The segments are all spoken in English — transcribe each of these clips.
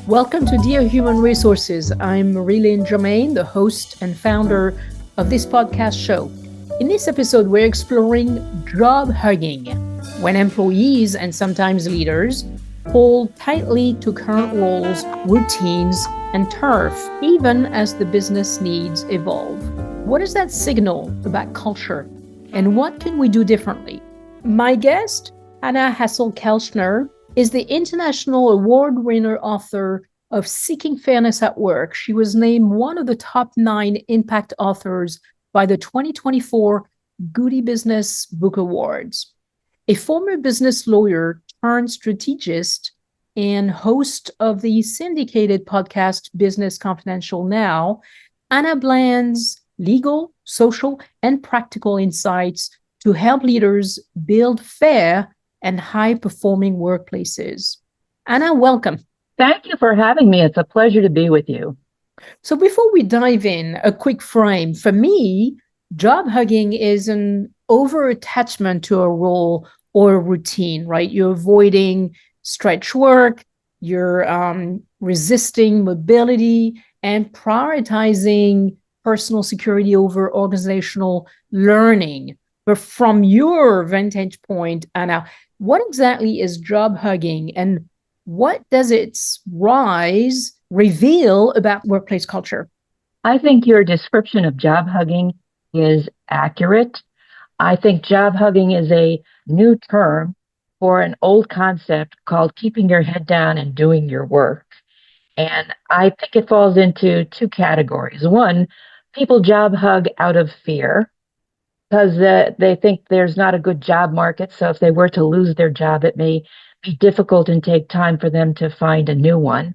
Welcome to Dear Human Resources. I'm Marilyn Germain, the host and founder of this podcast show. In this episode, we're exploring job hugging, when employees and sometimes leaders hold tightly to current roles, routines, and turf, even as the business needs evolve. What does that signal about culture, and what can we do differently? My guest, Hanna Hasl-Kelchner, is the international award-winner author of Seeking Fairness at Work. She was named one of the top 9 impact authors by the 2024 Goody Business Book Awards. A former business lawyer turned strategist and host of the syndicated podcast Business Confidential Now, Hanna blends legal, social, and practical insights to help leaders build fair and high-performing workplaces. Hanna, welcome. Thank you for having me. It's a pleasure to be with you. So before we dive in, a quick frame. For me, job hugging is an over-attachment to a role or a routine, right? You're avoiding stretch work, you're resisting mobility, and prioritizing personal security over organizational learning. But from your vantage point, Hanna, what exactly is job hugging, and what does its rise reveal about workplace culture? I think your description of job hugging is accurate. I think job hugging is a new term for an old concept called keeping your head down and doing your work. And I think it falls into 2 categories. One, people job hug out of fear, because they think there's not a good job market. So if they were to lose their job, it may be difficult and take time for them to find a new one.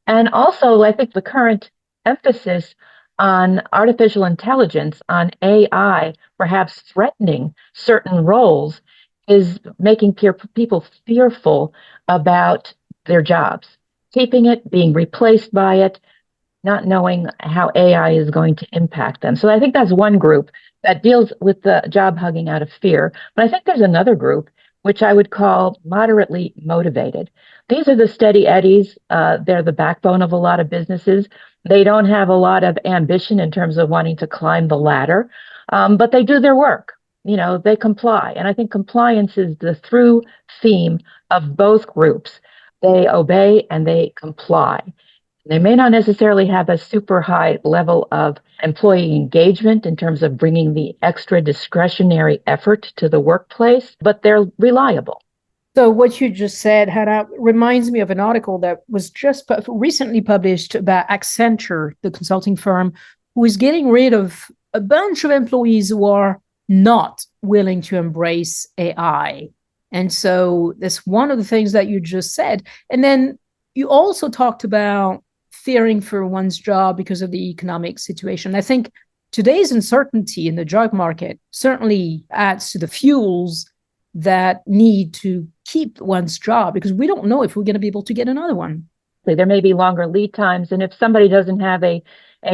And also, I think the current emphasis on artificial intelligence, on AI, perhaps threatening certain roles, is making people fearful about their jobs, keeping it, being replaced by it, not knowing how AI is going to impact them. So I think that's one group that deals with the job hugging out of fear. But I think there's another group, which I would call moderately motivated. These are the steady eddies. They're the backbone of a lot of businesses. They don't have a lot of ambition in terms of wanting to climb the ladder, but they do their work. You know, they comply. And I think compliance is the through theme of both groups. They obey and they comply. They may not necessarily have a super high level of employee engagement in terms of bringing the extra discretionary effort to the workplace, but they're reliable. So what you just said, Hanna, reminds me of an article that was just recently published about Accenture, the consulting firm, who is getting rid of a bunch of employees who are not willing to embrace AI. And so that's one of the things that you just said. And then you also talked about fearing for one's job because of the economic situation. I think today's uncertainty in the job market certainly adds to the fuels that need to keep one's job, because we don't know if we're going to be able to get another one. There may be longer lead times. And if somebody doesn't have a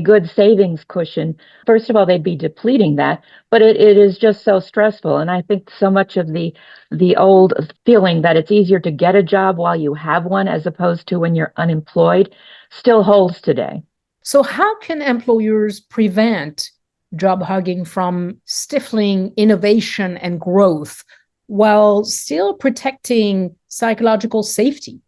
good savings cushion, first of all, they'd be depleting that. But it is just so stressful. And I think so much of the old feeling that it's easier to get a job while you have one as opposed to when you're unemployed still holds today. So how can employers prevent job hugging from stifling innovation and growth while still protecting psychological safety?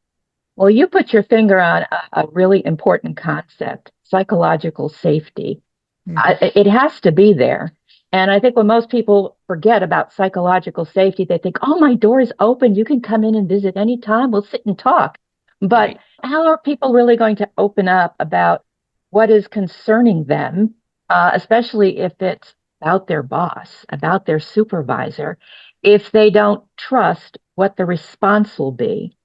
Well, you put your finger on a really important concept, psychological safety. It has to be there. And I think when most people forget about psychological safety, they think, oh, my door is open. You can come in and visit anytime. We'll sit and talk. But how are people really going to open up about what is concerning them, especially if it's about their boss, about their supervisor, if they don't trust what the response will be?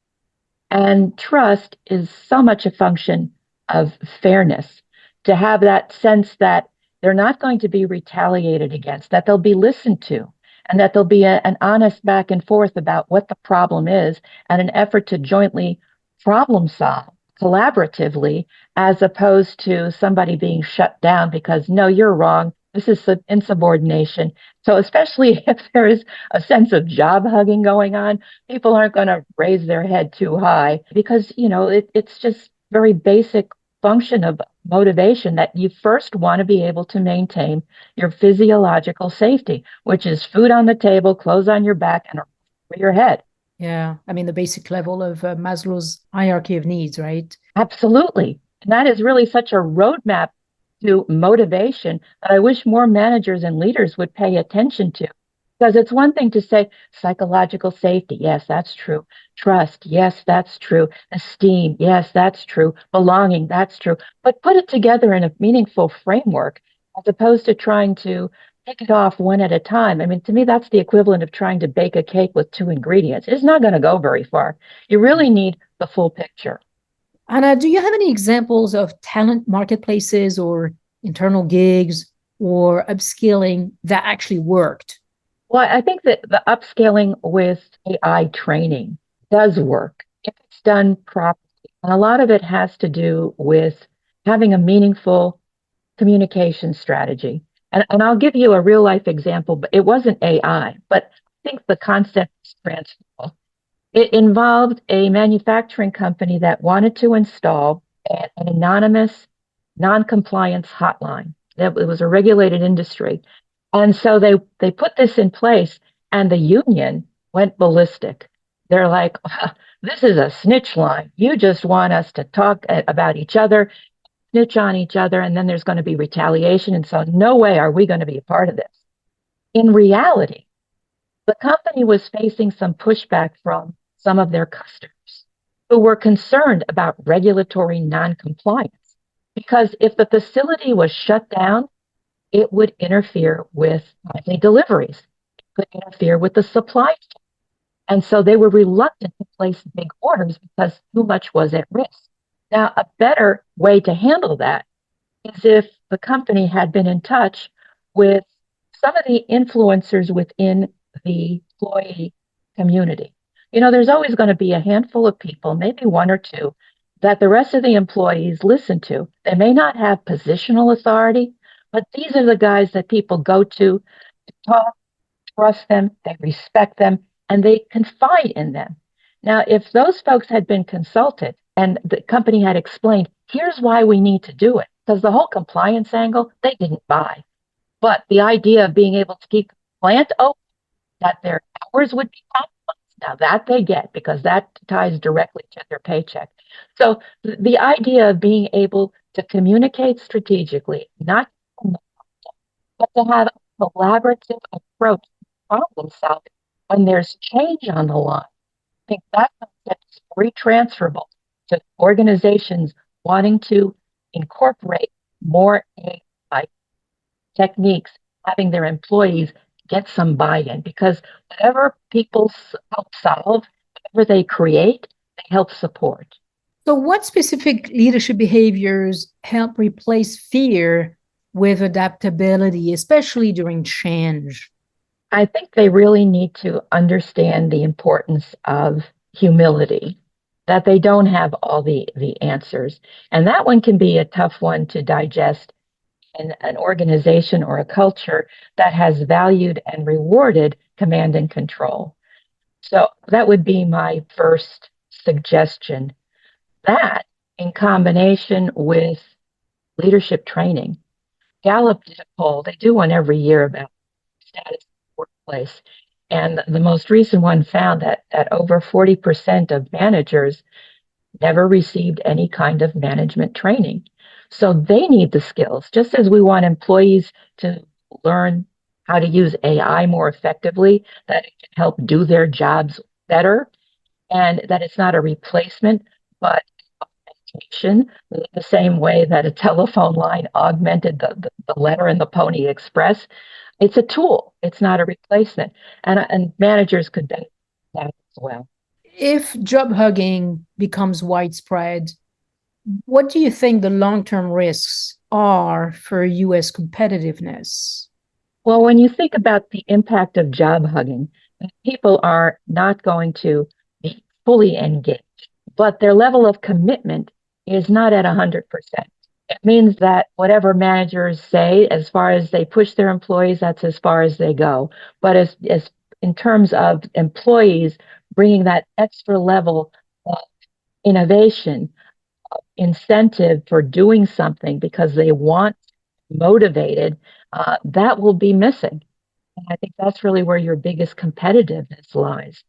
And trust is so much a function of fairness, to have that sense that they're not going to be retaliated against, that they'll be listened to, and that there'll be an honest back and forth about what the problem is and an effort to jointly problem solve collaboratively, as opposed to somebody being shut down because, no, you're wrong. This is insubordination. So especially if there is a sense of job hugging going on, people aren't going to raise their head too high because, it's just very basic function of motivation that you first want to be able to maintain your physiological safety, which is food on the table, clothes on your back, and a roof over your head. Yeah. I mean, the basic level of Maslow's hierarchy of needs, right? Absolutely. And that is really such a roadmap to motivation that I wish more managers and leaders would pay attention to. Because it's one thing to say psychological safety. Yes, that's true. Trust. Yes, that's true. Esteem. Yes, that's true. Belonging. That's true. But put it together in a meaningful framework as opposed to trying to pick it off one at a time. I mean, to me, that's the equivalent of trying to bake a cake with two ingredients. It's not going to go very far. You really need the full picture. Anna, do you have any examples of talent marketplaces or internal gigs or upskilling that actually worked? Well, I think that the upscaling with AI training does work if it's done properly. And a lot of it has to do with having a meaningful communication strategy. And I'll give you a real life example, but it wasn't AI, but I think the concept is transferable. It involved a manufacturing company that wanted to install an anonymous non-compliance hotline. It was a regulated industry. And so they put this in place and the union went ballistic. They're like, this is a snitch line. You just want us to talk about each other, snitch on each other, and then there's going to be retaliation. And so no way are we going to be a part of this. In reality, the company was facing some pushback from some of their customers who were concerned about regulatory noncompliance. Because if the facility was shut down, it would interfere with timely deliveries, it could interfere with the supply chain. And so they were reluctant to place big orders because too much was at risk. Now, a better way to handle that is if the company had been in touch with some of the influencers within the employee community. There's always going to be a handful of people, maybe one or two, that the rest of the employees listen to. They may not have positional authority, but these are the guys that people go to talk, trust them, they respect them, and they confide in them. Now, if those folks had been consulted and the company had explained, here's why we need to do it, because the whole compliance angle, they didn't buy. But the idea of being able to keep the plant open, that their hours would be compromised, now that they get, because that ties directly to their paycheck. So the idea of being able to communicate strategically, not but to have a collaborative approach to problem solving when there's change on the line. I think that concept is very transferable to organizations wanting to incorporate more AI techniques, having their employees get some buy-in, because whatever people help solve, whatever they create, they help support. So, what specific leadership behaviors help replace fear with adaptability, especially during change? I think they really need to understand the importance of humility, that they don't have all the answers. And that one can be a tough one to digest in an organization or a culture that has valued and rewarded command and control. So that would be my first suggestion. That in combination with leadership training. Gallup did a poll, they do one every year about status in the workplace. And the most recent one found that over 40% of managers never received any kind of management training. So they need the skills, just as we want employees to learn how to use AI more effectively, that it can help do their jobs better, and that it's not a replacement, but the same way that a telephone line augmented the letter in the Pony Express. It's a tool, it's not a replacement. And managers could benefit from that as well. If job hugging becomes widespread, what do you think the long-term risks are for US competitiveness? Well, when you think about the impact of job hugging, people are not going to be fully engaged, but their level of commitment is not at 100%. It means that whatever managers say, as far as they push their employees, that's as far as they go. But as in terms of employees bringing that extra level of innovation, incentive for doing something because they want motivated, that will be missing. And I think that's really where your biggest competitiveness lies.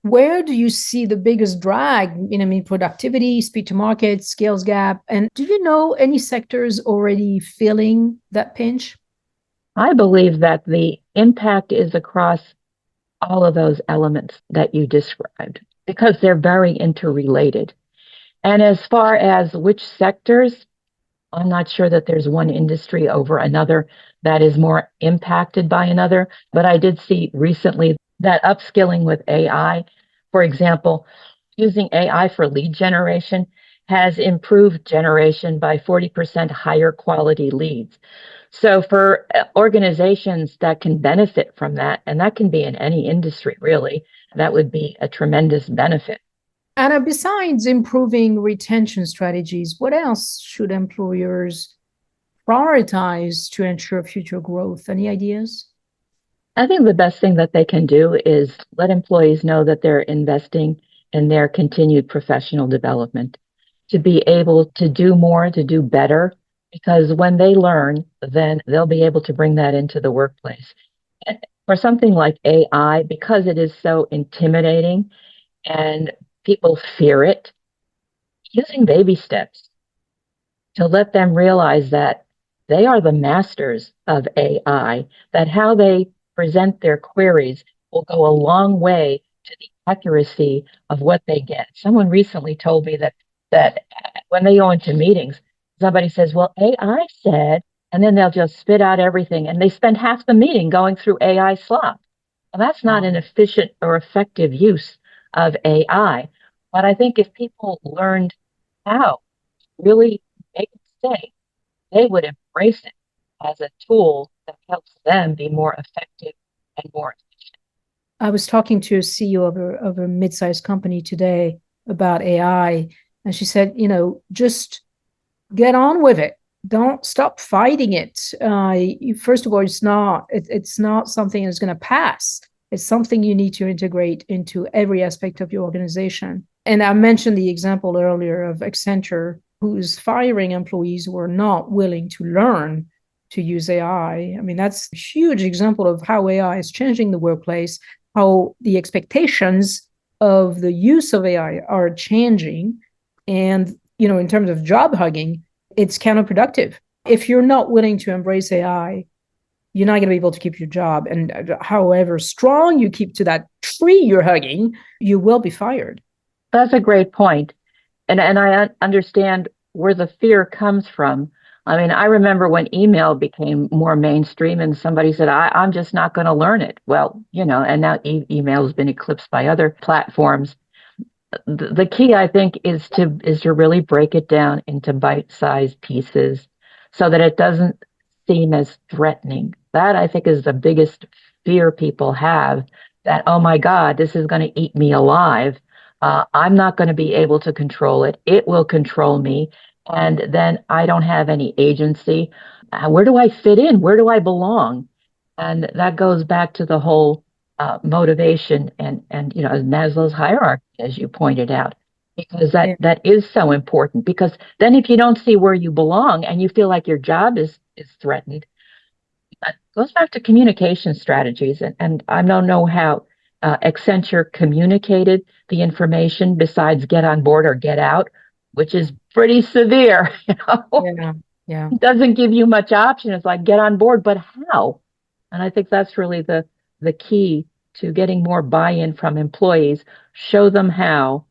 Where do you see the biggest drag in, productivity, speed to market, skills gap? And do you know any sectors already feeling that pinch? I believe that the impact is across all of those elements that you described because they're very interrelated. And as far as which sectors, I'm not sure that there's one industry over another that is more impacted by another, but I did see recently that upskilling with AI, for example, using AI for lead generation has improved generation by 40% higher quality leads. So for organizations that can benefit from that, and that can be in any industry really, that would be a tremendous benefit. And besides improving retention strategies, what else should employers prioritize to ensure future growth? Any ideas? I think the best thing that they can do is let employees know that they're investing in their continued professional development to be able to do more, to do better, because when they learn, then they'll be able to bring that into the workplace. And for something like AI, because it is so intimidating and people fear it, using baby steps to let them realize that they are the masters of AI, that how they present their queries will go a long way to the accuracy of what they get. Someone recently told me that when they go into meetings, somebody says, "Well, AI said," and then they'll just spit out everything, and they spend half the meeting going through AI slop. Well, that's not an efficient or effective use of AI. But I think if people learned how really make a mistake, they would embrace it as a tool that helps them be more effective and more efficient. I was talking to a CEO of a mid-sized company today about AI, and she said, just get on with it. Don't stop fighting it. First of all, it's not something that's going to pass. It's something you need to integrate into every aspect of your organization. And I mentioned the example earlier of Accenture, who's firing employees who are not willing to learn to use AI. I mean, that's a huge example of how AI is changing the workplace, how the expectations of the use of AI are changing. And, in terms of job hugging, it's counterproductive. If you're not willing to embrace AI, you're not going to be able to keep your job. And however strong you keep to that tree you're hugging, you will be fired. That's a great point. And I understand where the fear comes from. I mean, I remember when email became more mainstream and somebody said, I'm just not going to learn it. Well, and now email has been eclipsed by other platforms. The key, I think, is to really break it down into bite-sized pieces so that it doesn't seem as threatening. That, I think, is the biggest fear people have, that, oh my God, this is going to eat me alive. I'm not going to be able to control it. It will control me. And then I don't have any agency. Where do I fit in? Where do I belong? And that goes back to the whole motivation and Maslow's hierarchy, as you pointed out, because that is so important. Because then if you don't see where you belong and you feel like your job is threatened, it goes back to communication strategies. And I don't know how Accenture communicated the information besides get on board or get out, which is pretty severe. Yeah. It doesn't give you much option. It's like get on board, but how? And I think that's really the key to getting more buy-in from employees. Show them how,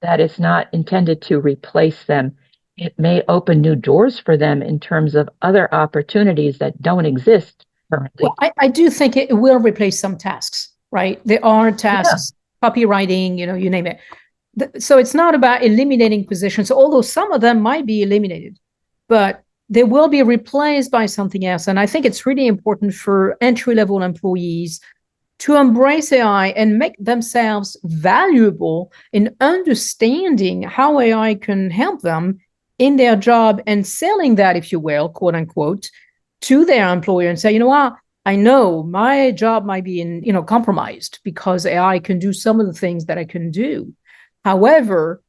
that it's not intended to replace them. It may open new doors for them in terms of other opportunities that don't exist currently. Well, I do think it will replace some tasks, right? There are tasks, copywriting, you name it. So it's not about eliminating positions, although some of them might be eliminated, but they will be replaced by something else. And I think it's really important for entry-level employees to embrace AI and make themselves valuable in understanding how AI can help them in their job and selling that, if you will, quote unquote, to their employer and say, you know what, I know my job might be compromised because AI can do some of the things that I can do. However,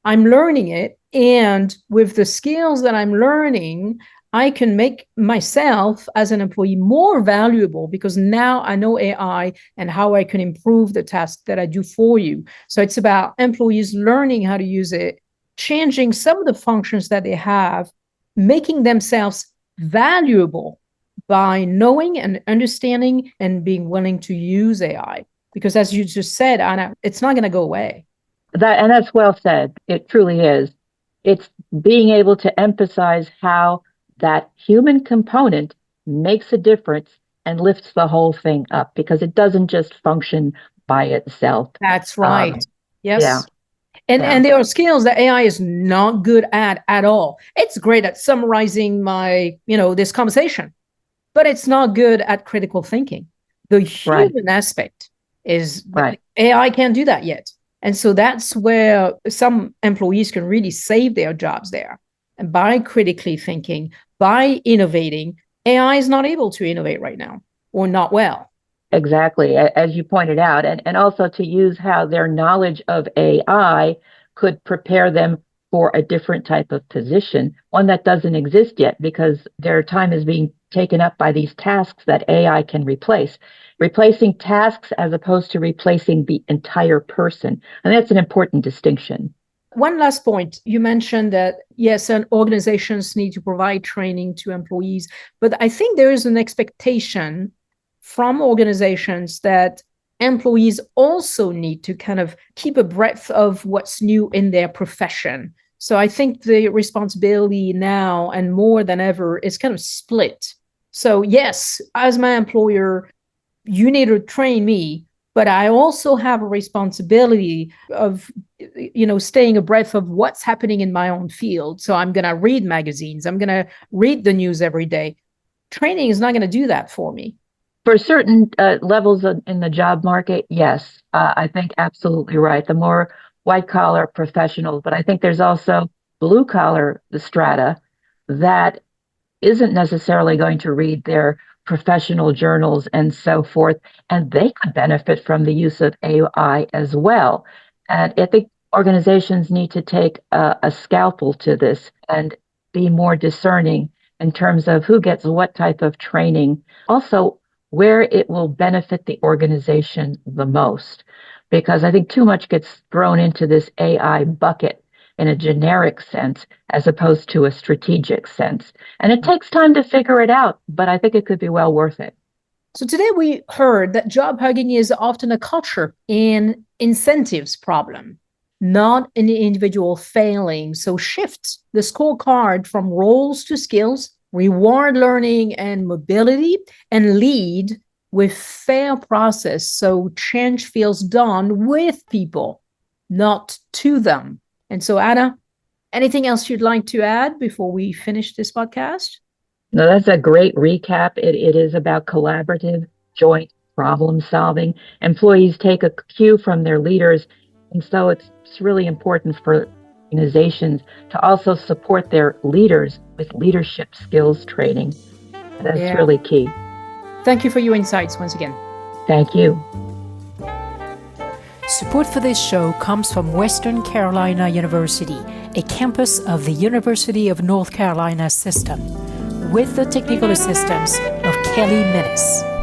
I'm learning it. And with the skills that I'm learning, I can make myself as an employee more valuable because now I know AI and how I can improve the task that I do for you. So it's about employees learning how to use it, changing some of the functions that they have, making themselves valuable by knowing and understanding and being willing to use AI. Because as you just said, Anna, it's not going to go away. That's well said. It truly is. It's being able to emphasize how that human component makes a difference and lifts the whole thing up because it doesn't just function by itself. That's right. Yes. Yeah. And there are skills that AI is not good at all. It's great at summarizing this conversation, but it's not good at critical thinking. The human aspect is AI can't do that yet. And so that's where some employees can really save their jobs there. And by critically thinking, by innovating, AI is not able to innovate right now, or not well. Exactly, as you pointed out, and also to use how their knowledge of AI could prepare them for a different type of position, one that doesn't exist yet because their time is being taken up by these tasks that AI can replace. Replacing tasks as opposed to replacing the entire person. And that's an important distinction. One last point. You mentioned that, yes, and organizations need to provide training to employees, but I think there is an expectation from organizations that employees also need to kind of keep a breadth of what's new in their profession. So I think the responsibility now and more than ever is kind of split. So yes, as my employer, you need to train me, but I also have a responsibility of, staying abreast of what's happening in my own field. So I'm going to read magazines. I'm going to read the news every day. Training is not going to do that for me. For certain levels in the job market, yes, I think absolutely right. The more white-collar professionals, but I think there's also blue-collar strata that isn't necessarily going to read their professional journals and so forth, and they could benefit from the use of AI as well. And I think organizations need to take a scalpel to this and be more discerning in terms of who gets what type of training. Also, where it will benefit the organization the most. Because I think too much gets thrown into this AI bucket in a generic sense as opposed to a strategic sense. And it takes time to figure it out, but I think it could be well worth it. So today we heard that job hugging is often a culture and incentives problem, not an individual failing. So shift the scorecard from roles to skills, reward learning and mobility, and lead with fair process so change feels done with people, not to them. And so, Anna, anything else you'd like to add before we finish this podcast? No, that's a great recap. It is about collaborative, joint problem solving. Employees take a cue from their leaders, and so it's really important for organizations to also support their leaders with leadership skills training. That's really key. Thank you for your insights once again. Thank you. Support for this show comes from Western Carolina University, a campus of the University of North Carolina system, with the technical assistance of Kelly Minnis.